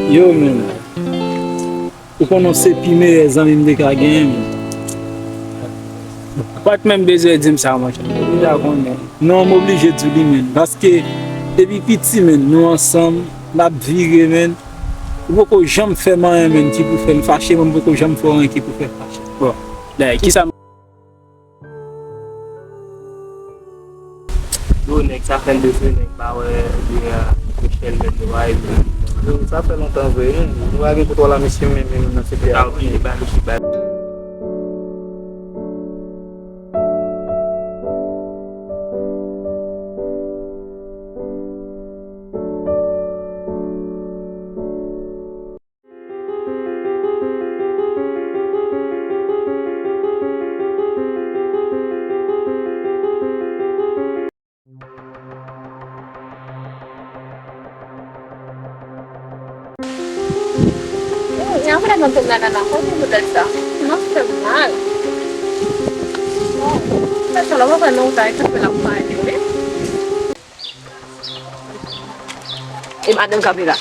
Yo men, ou konon se pime zanmim de ka gen men. Pat même besoin de dire ça, mon cher. Non, m'oblige de li men. Parce que, depuis petit men, nous ensemble, la vire men. Ou ko jam fè man men qui pou fè me fâcher, même ko jam fè rien qui pou fè fâcher. Bon, là, qui ça? Yo, nek, ça fait 2 semaines, bah ouais, Michel, ça fait longtemps que nous avons pour la mission, mais nous avons fait un peu. Yang vraiment benar aku ni betul sah. Nak kenal. Oh, kalau mau kan nong tay kan belak tay ni. Im adam kabila.